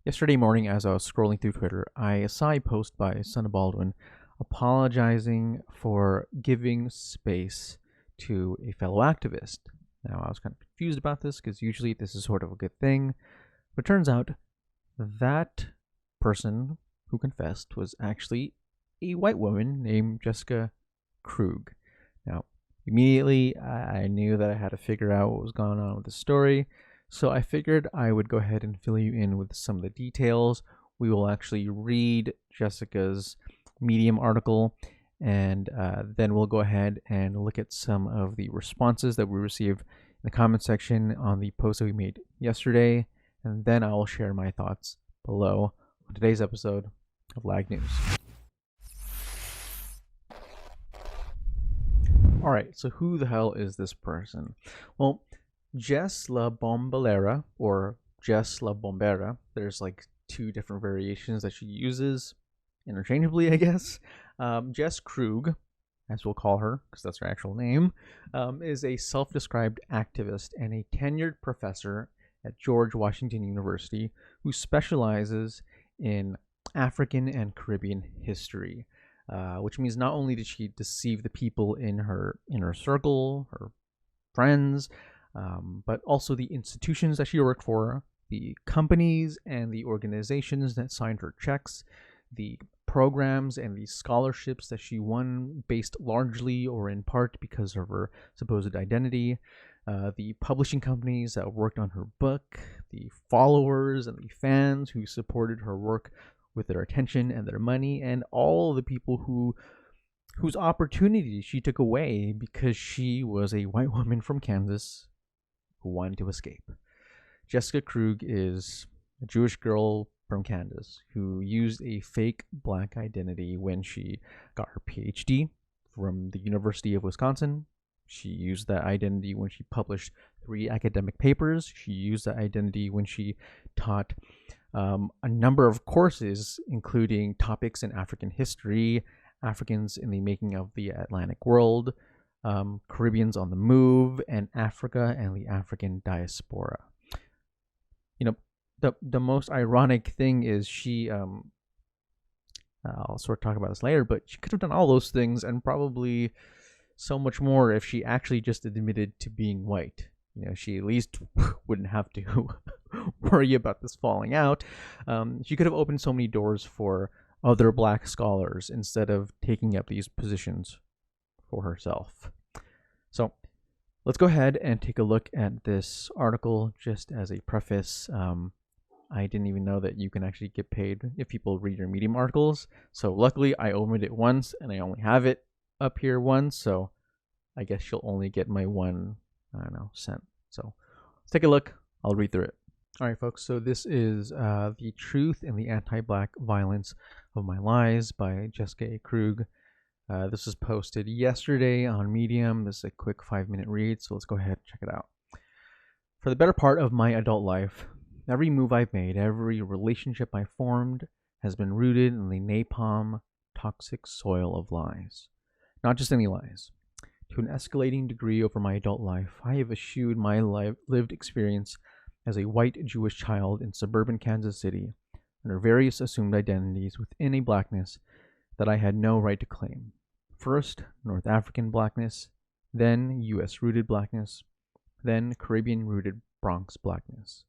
Yesterday morning, as I was scrolling through Twitter, I saw a post by Son of Baldwin apologizing for giving space to a fellow activist. Now, I was kind of confused about this because usually this is sort of a good thing, but it turns out that person who confessed was actually a white woman named Jessica Krug. Now, immediately I knew that I had to figure out what was going on with the story. So I figured I would go ahead and fill you in with some of the details. We will actually read Jessica's Medium article, and then we'll go ahead and look at some of the responses that we received in the comment section on the post that we made yesterday, and then I will share my thoughts below on today's episode of LLAG News. Alright, so who the hell is this person? Well, Jess La Bombera, or Jess La Bombera, there's like two different variations that she uses interchangeably, I guess. Jess Krug, as we'll call her, because that's her actual name, is a self-described activist and a tenured professor at George Washington University who specializes in African and Caribbean history, which means not only did she deceive the people in her inner circle, her friends, but also the institutions that she worked for, the companies and the organizations that signed her checks, the programs and the scholarships that she won based largely or in part because of her supposed identity, the publishing companies that worked on her book, the followers and the fans who supported her work with their attention and their money, and all the people whose opportunities she took away because she was a white woman from Kansas who wanted to escape. Jessica Krug is a Jewish girl from Kansas who used a fake black identity when she got her PhD from the University of Wisconsin. She used that identity when she published 3 academic papers. She used that identity when she taught a number of courses, including topics in African history, Africans in the making of the Atlantic world, Caribbeans on the move, and Africa and the African diaspora. You know, the most ironic thing is she, I'll sort of talk about this later, but she could have done all those things and probably so much more if she actually just admitted to being white. You know, she at least wouldn't have to worry about this falling out. She could have opened so many doors for other black scholars instead of taking up these positions for herself. So let's go ahead and take a look at this article just as a preface. I didn't even know that you can actually get paid if people read your Medium articles. So luckily I opened it once and I only have it up here once. So I guess you'll only get my one, cent. So let's take a look. I'll read through it. All right, folks. So this is The Truth and the Anti-Black Violence of My Lies by Jessica Krug. This was posted yesterday on Medium. This is a quick 5-minute read, so let's go ahead and check it out. For the better part of my adult life, every move I've made, every relationship I formed has been rooted in the napalm, toxic soil of lies. Not just any lies. To an escalating degree over my adult life, I have eschewed my lived experience as a white Jewish child in suburban Kansas City under various assumed identities within a blackness that I had no right to claim. First, North African blackness, then US-rooted blackness, then Caribbean-rooted Bronx blackness.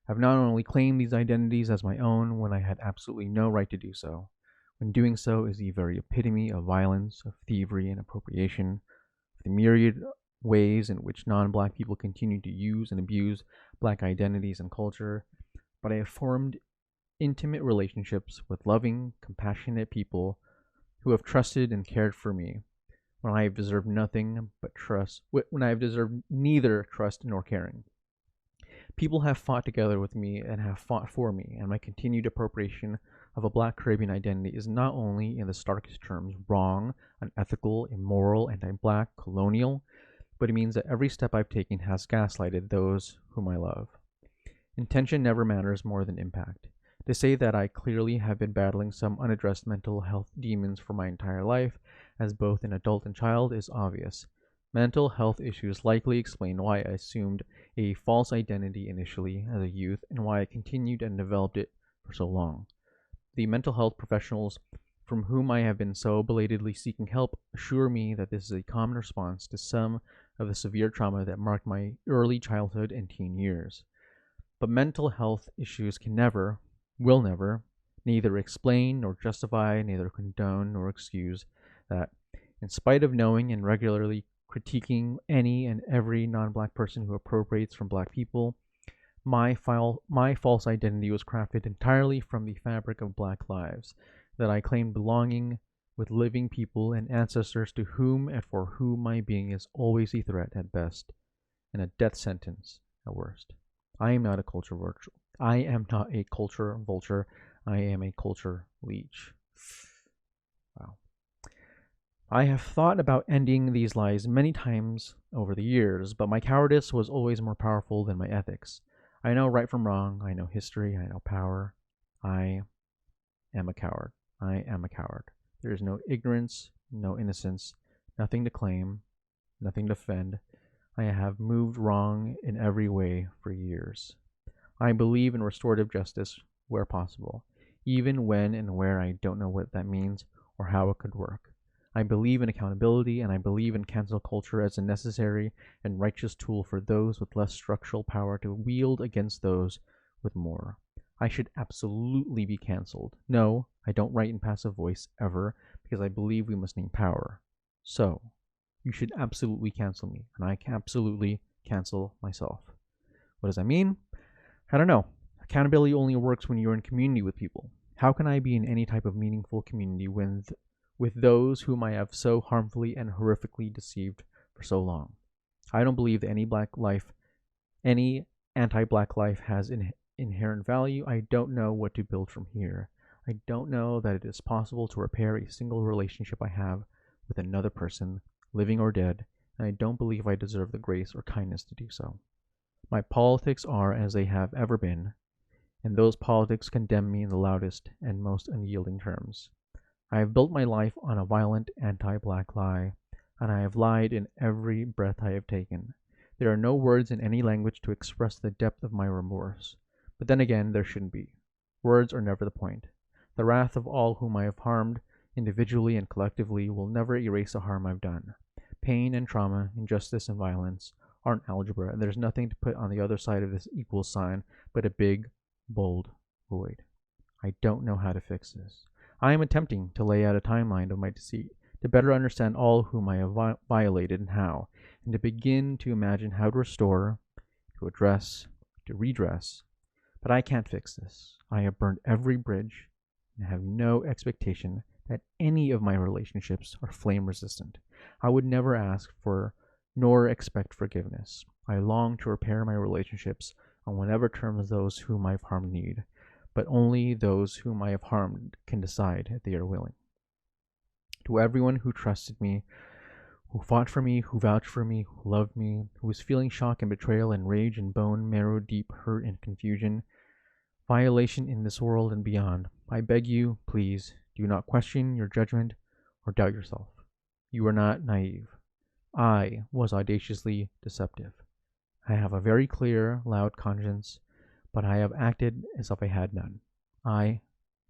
I've not only claimed these identities as my own when I had absolutely no right to do so, when doing so is the very epitome of violence, of thievery and appropriation, of the myriad ways in which non-black people continue to use and abuse black identities and culture, but I have formed intimate relationships with loving, compassionate people who have trusted and cared for me when I have deserved nothing but trust, when I have deserved neither trust nor caring. People have fought together with me and have fought for me, and my continued appropriation of a black Caribbean identity is not only in the starkest terms wrong, unethical, immoral, anti-black, colonial, but it means that every step I've taken has gaslighted those whom I love. Intention never matters more than impact. To say that I clearly have been battling some unaddressed mental health demons for my entire life, as both an adult and child, is obvious. Mental health issues likely explain why I assumed a false identity initially as a youth and why I continued and developed it for so long. The mental health professionals from whom I have been so belatedly seeking help assure me that this is a common response to some of the severe trauma that marked my early childhood and teen years. But mental health issues can never, will never, neither explain nor justify, neither condone nor excuse that, in spite of knowing and regularly critiquing any and every non-black person who appropriates from black people, my false identity was crafted entirely from the fabric of black lives, that I claimed belonging with living people and ancestors to whom and for whom my being is always a threat at best, and a death sentence at worst. I am not a culture vulture. I am not a culture vulture. I am a culture leech. Wow. I have thought about ending these lies many times over the years, but my cowardice was always more powerful than my ethics. I know right from wrong. I know history. I know power. I am a coward. I am a coward. There is no ignorance, no innocence, nothing to claim, nothing to defend. I have moved wrong in every way for years. I believe in restorative justice where possible, even when and where I don't know what that means or how it could work. I believe in accountability, and I believe in cancel culture as a necessary and righteous tool for those with less structural power to wield against those with more. I should absolutely be canceled. No, I don't write in passive voice ever, because I believe we must name power. So, you should absolutely cancel me, and I can absolutely cancel myself. What does that mean? I don't know. Accountability only works when you're in community with people. How can I be in any type of meaningful community with those whom I have so harmfully and horrifically deceived for so long? I don't believe that any anti-black life has inherent value. I don't know what to build from here. I don't know that it is possible to repair a single relationship I have with another person, living or dead, and I don't believe I deserve the grace or kindness to do so. My politics are as they have ever been, and those politics condemn me in the loudest and most unyielding terms. I have built my life on a violent anti-black lie, and I have lied in every breath I have taken. There are no words in any language to express the depth of my remorse. But then again, there shouldn't be. Words are never the point. The wrath of all whom I have harmed, individually and collectively, will never erase the harm I've done. Pain and trauma, injustice and violence aren't algebra, and there's nothing to put on the other side of this equal sign but a big, bold void. I don't know how to fix this. I am attempting to lay out a timeline of my deceit, to better understand all whom I have violated and how, and to begin to imagine how to restore, to address, to redress. But I can't fix this. I have burned every bridge and have no expectation that any of my relationships are flame resistant. I would never ask for nor expect forgiveness. I long to repair my relationships on whatever terms those whom I've harmed need, but only those whom I have harmed can decide if they are willing. To everyone who trusted me, who fought for me, who vouched for me, who loved me, who was feeling shock and betrayal and rage and bone marrow deep hurt and confusion, violation in this world and beyond, I beg you, please, do not question your judgment or doubt yourself. You are not naive. I was audaciously deceptive. I have a very clear, loud conscience, but I have acted as if I had none. I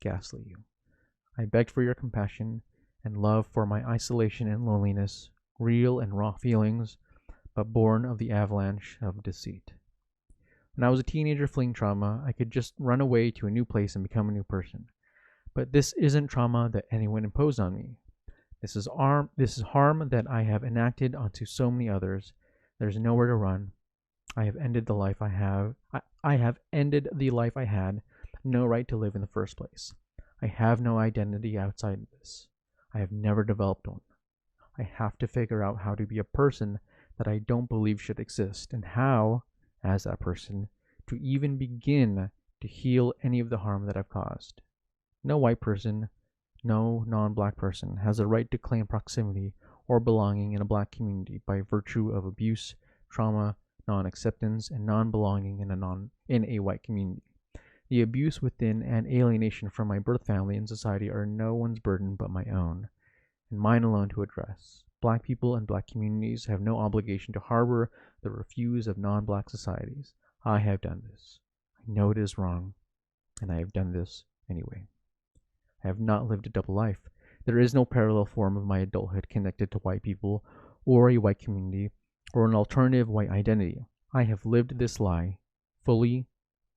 gaslit you. I begged for your compassion and love for my isolation and loneliness, real and raw feelings, but born of the avalanche of deceit. When I was a teenager fleeing trauma, I could just run away to a new place and become a new person. But this isn't trauma that anyone imposed on me. This is harm that I have enacted onto so many others. There's nowhere to run. I have ended the life I have. I have ended the life I had no right to live in the first place. I have no identity outside of this. I have never developed one. I have to figure out how to be a person that I don't believe should exist, and how, as that person, to even begin to heal any of the harm that I've caused. No white person, no non-black person has a right to claim proximity or belonging in a black community by virtue of abuse, trauma, non-acceptance, and non-belonging in a white community. The abuse within and alienation from my birth family and society are no one's burden but my own, and mine alone to address. Black people and black communities have no obligation to harbor the refuse of non-black societies. I have done this. I know it is wrong. and I have done this anyway. I have not lived a double life. There is no parallel form of my adulthood connected to white people or a white community or an alternative white identity. I have lived this lie fully,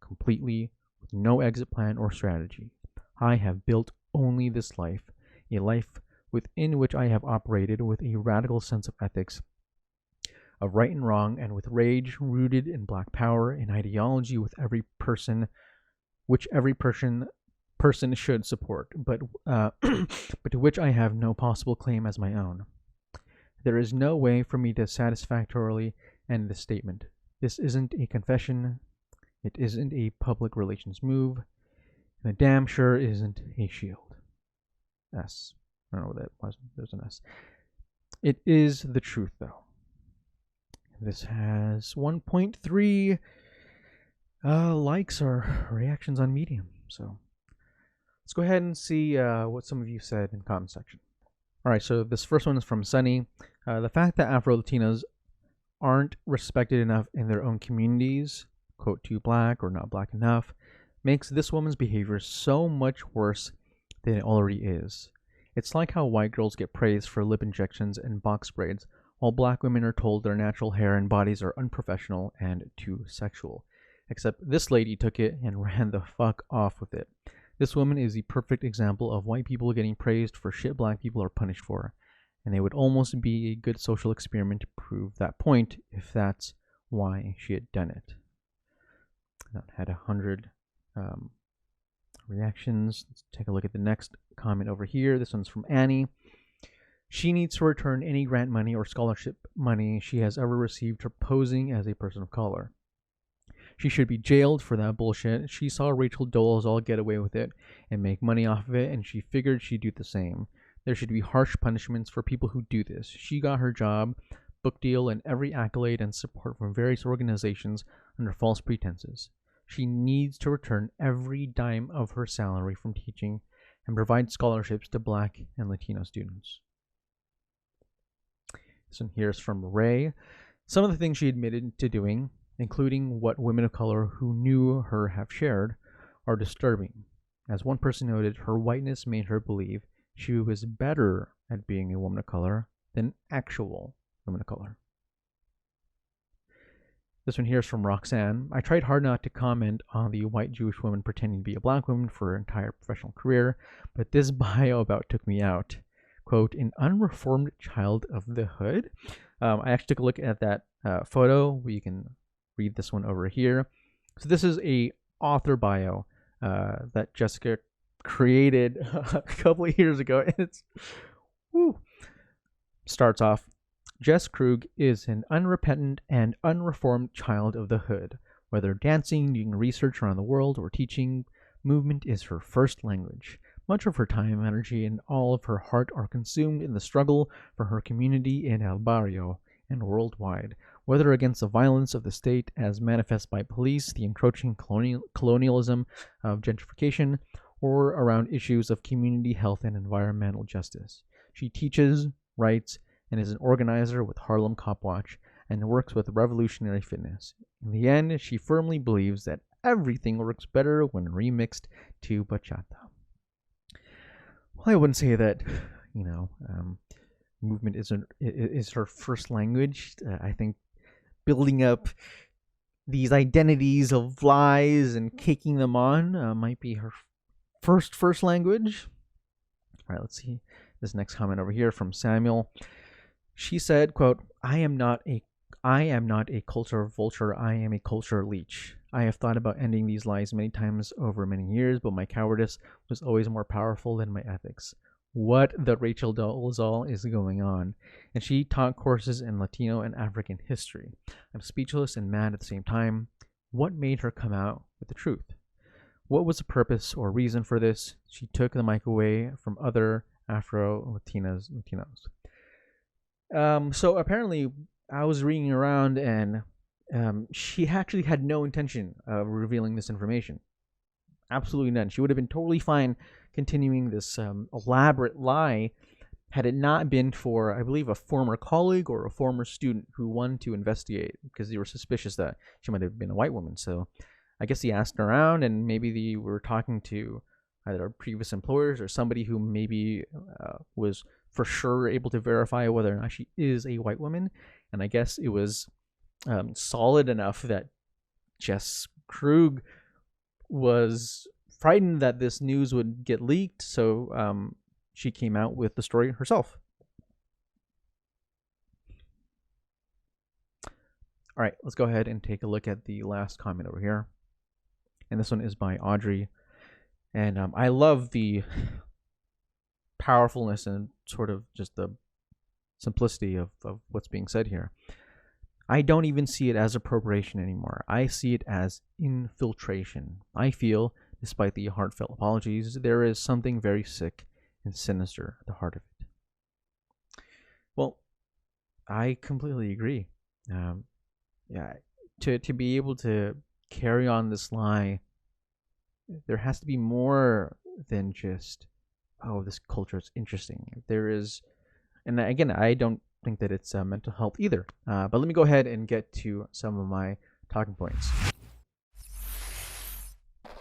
completely, with no exit plan or strategy. I have built only this life, a life within which I have operated with a radical sense of ethics, of right and wrong, and with rage rooted in black power and ideology with every person, which every person should support, but but to which I have no possible claim as my own. There is no way for me to satisfactorily end this statement. This isn't a confession. It isn't a public relations move. And it damn sure isn't a shield. S. I don't know what that was. There's an S. It is the truth, though. This has 1.3 likes or reactions on Medium. So let's go ahead and see what some of you said in the comment section. All right, so this first one is from Sunny. The fact that Afro-Latinos aren't respected enough in their own communities, quote, too black or not black enough, makes this woman's behavior so much worse than it already is. It's like how white girls get praised for lip injections and box braids, while black women are told their natural hair and bodies are unprofessional and too sexual. Except this lady took it and ran the fuck off with it. This woman is the perfect example of white people getting praised for shit black people are punished for. And it would almost be a good social experiment to prove that point if that's why she had done it. That had 100 reactions. Let's take a look at the next comment over here. This one's from Annie. She needs to return any grant money or scholarship money she has ever received for posing as a person of color. She should be jailed for that bullshit. She saw Rachel Dolezal get away with it and make money off of it, and she figured she'd do the same. There should be harsh punishments for people who do this. She got her job, book deal, and every accolade and support from various organizations under false pretenses. She needs to return every dime of her salary from teaching and provide scholarships to Black and Latino students. This one here is from Ray. Some of the things she admitted to doing, including what women of color who knew her have shared, are disturbing. As one person noted, her whiteness made her believe she was better at being a woman of color than actual women of color. This one here is from Roxanne. I tried hard not to comment on the white Jewish woman pretending to be a black woman for her entire professional career, but this bio about took me out. Quote, an unreformed child of the hood. I actually took a look at that photo. You can read this one over here. So this is a author bio that Jessica created a couple of years ago, and it's starts off, Jess Krug is an unrepentant and unreformed child of the hood. Whether dancing, doing research around the world, or teaching, movement is her first language. Much of her time, energy, and all of her heart are consumed in the struggle for her community in El Barrio and worldwide, whether against the violence of the state as manifest by police, the encroaching colonialism of gentrification, or around issues of community health and environmental justice. She teaches, writes, and is an organizer with Harlem Cop Watch and works with Revolutionary Fitness. In the end, she firmly believes that everything works better when remixed to bachata. Well, I wouldn't say that, movement is her first language. I think building up these identities of lies and caking them on might be her first language. All right, let's see this next comment over here from Samuel. She said, quote, I am not a culture vulture, I am a culture leech. I have thought about ending these lies many times over many years, but my cowardice was always more powerful than my ethics. What the Rachel Dolezal is going on? And she taught courses in Latino and African history. I'm speechless and mad at the same time. What made her come out with the truth? What was the purpose or reason for this? She took the mic away from other Afro-Latinos. So apparently I was reading around, and she actually had no intention of revealing this information. Absolutely none. She would have been totally fine continuing this elaborate lie had it not been for, I believe, a former colleague or a former student who wanted to investigate because they were suspicious that she might have been a white woman. So I guess he asked around, and maybe they were talking to either previous employers or somebody who maybe was for sure able to verify whether or not she is a white woman. And I guess it was solid enough that Jess Krug was frightened that this news would get leaked, so she came out with the story herself. All right, let's go ahead and take a look at the last comment over here. And this one is by Audrey. And I love the powerfulness and sort of just the simplicity of what's being said here. I don't even see it as appropriation anymore. I see it as infiltration. I feel, despite the heartfelt apologies, there is something very sick and sinister at the heart of it. Well, I completely agree. Yeah, to be able to carry on this lie, there has to be more than just, oh, this culture is interesting. There is, and again, I don't think that it's mental health either. But let me go ahead and get to some of my talking points. All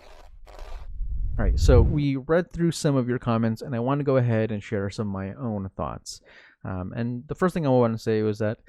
right, so we read through some of your comments, and I want to go ahead and share some of my own thoughts. And the first thing I want to say was that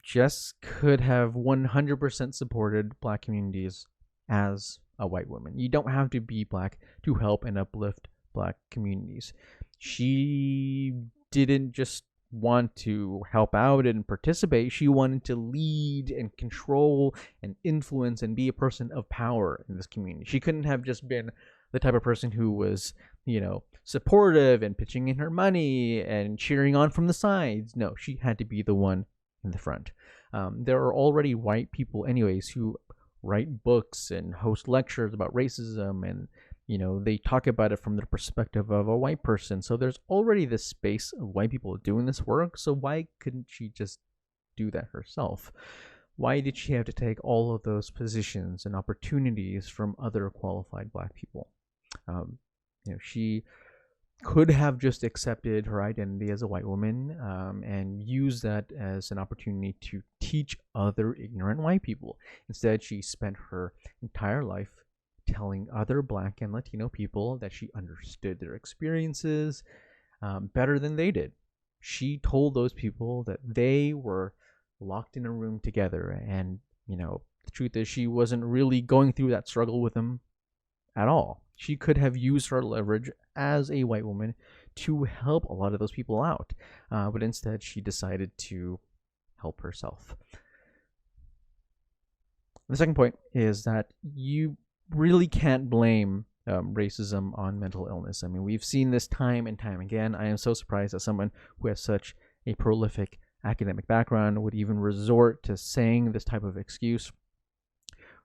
Jess could have 100% supported Black communities as a white woman. You don't have to be Black to help and uplift Black communities. She didn't just want to help out and participate. She wanted to lead and control and influence and be a person of power in this community. She couldn't have just been the type of person who was, supportive and pitching in her money and cheering on from the sides. No, she had to be the one in the front. There are already white people anyways who write books and host lectures about racism, and they talk about it from the perspective of a white person. So there's already this space of white people doing this work. So why couldn't she just do that herself? Why did she have to take all of those positions and opportunities from other qualified Black people? She could have just accepted her identity as a white woman and used that as an opportunity to teach other ignorant white people. Instead, she spent her entire life telling other Black and Latino people that she understood their experiences better than they did. She told those people that they were locked in a room together, and the truth is she wasn't really going through that struggle with them at all. She could have used her leverage as a white woman to help a lot of those people out, but instead she decided to help herself. The second point is that you really can't blame racism on mental illness. I mean, we've seen this time and time again. I am so surprised that someone who has such a prolific academic background would even resort to saying this type of excuse.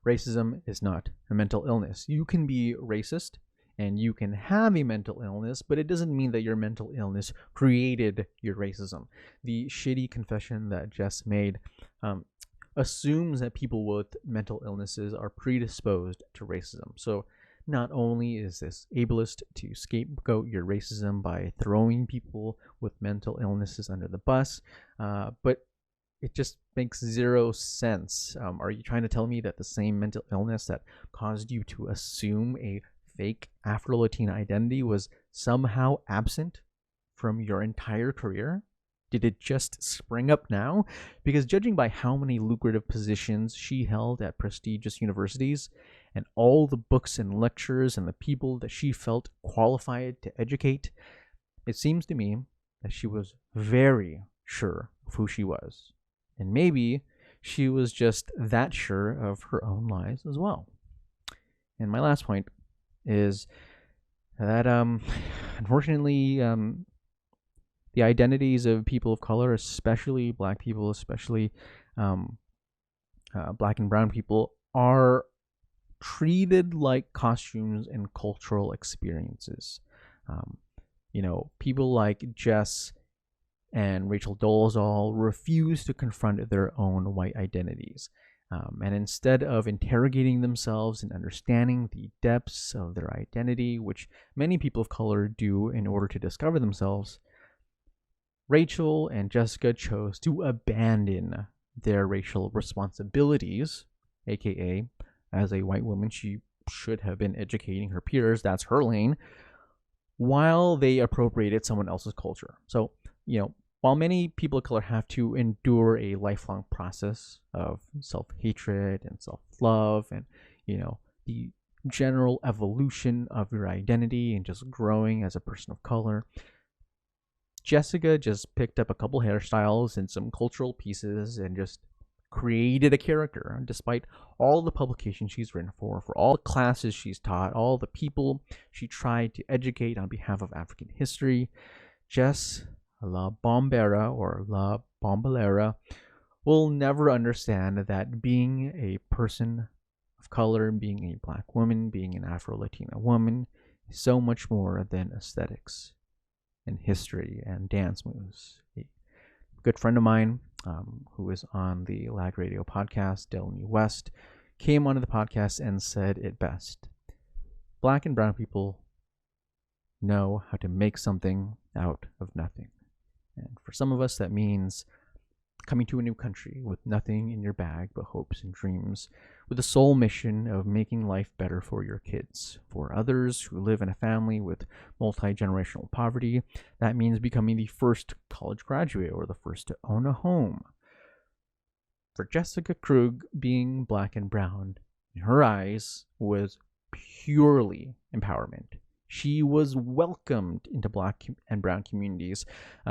Racism is not a mental illness. You can be racist and you can have a mental illness, but it doesn't mean that your mental illness created your racism. The shitty confession that Jess made assumes that people with mental illnesses are predisposed to racism. So not only is this ableist to scapegoat your racism by throwing people with mental illnesses under the bus, but it just makes zero sense. Are you trying to tell me that the same mental illness that caused you to assume a fake Afro-Latina identity was somehow absent from your entire career? Did it just spring up now? Because judging by how many lucrative positions she held at prestigious universities and all the books and lectures and the people that she felt qualified to educate, it seems to me that she was very sure of who she was. And maybe she was just that sure of her own lies as well. And my last point is that, unfortunately, the identities of people of color, especially Black people, especially Black and brown people, are treated like costumes and cultural experiences. People like Jess and Rachel Dolezal refuse to confront their own white identities. And instead of interrogating themselves and understanding the depths of their identity, which many people of color do in order to discover themselves, Rachel and Jessica chose to abandon their racial responsibilities, aka As a white woman, she should have been educating her peers. That's her lane, while they appropriated someone else's culture. So, while many people of color have to endure a lifelong process of self hatred and self love and, the general evolution of your identity and just growing as a person of color, Jessica just picked up a couple hairstyles and some cultural pieces and just created a character. Despite all the publications she's written for all the classes she's taught, all the people she tried to educate on behalf of African history, Jess La Bombera or La Bombera will never understand that being a person of color, being a black woman, being an Afro-Latina woman is so much more than aesthetics and history and dance moves. A good friend of mine who is on the LLAG Radio podcast, Delany West, came onto the podcast and said it best. Black and brown people know how to make something out of nothing. And for some of us, that means coming to a new country with nothing in your bag but hopes and dreams, with the sole mission of making life better for your kids. For others who live in a family with multi-generational poverty, that means becoming the first college graduate or the first to own a home. For Jessica Krug, being black and brown, in her eyes, was purely empowerment. She was welcomed into black and brown communities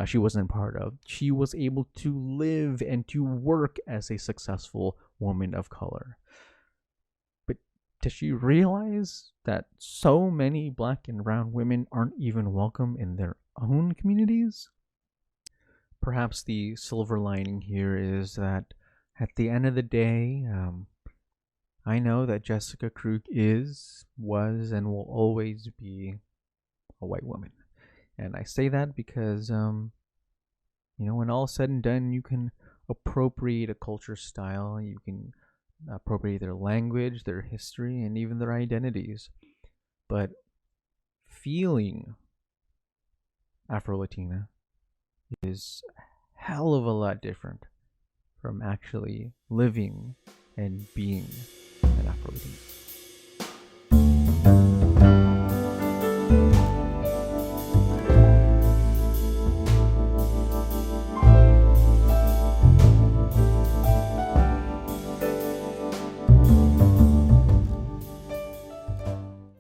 she wasn't part of. She was able to live and to work as a successful woman of color. But does she realize that so many black and brown women aren't even welcome in their own communities? Perhaps the silver lining here is that at the end of the day, I know that Jessica Krug was, and will always be a white woman. And I say that because, when all is said and done, you can appropriate a culture style, you can appropriate their language, their history, and even their identities. But feeling Afro-Latina is a hell of a lot different from actually living and being an Afro-Latina.